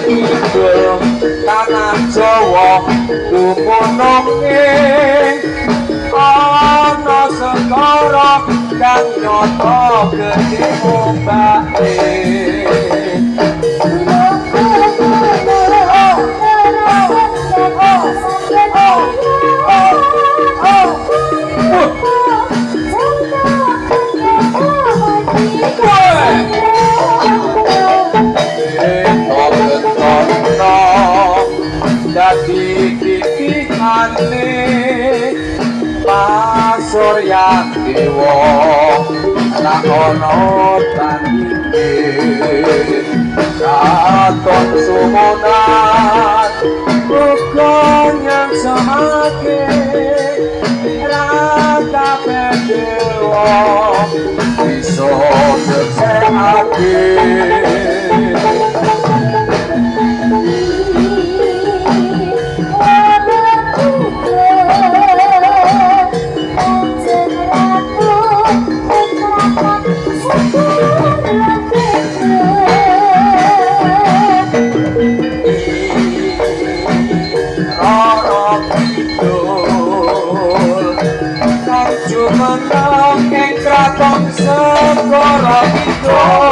kidul tanah Jawa dumunung ing ana segara kang nyata gedhe ombake dadi titipane Pasurya Dewa ora ana tandinge katon sumunan uga nyang samake raka dewa bisa nyeksèkaké Jumeneng ing kraton segara kidul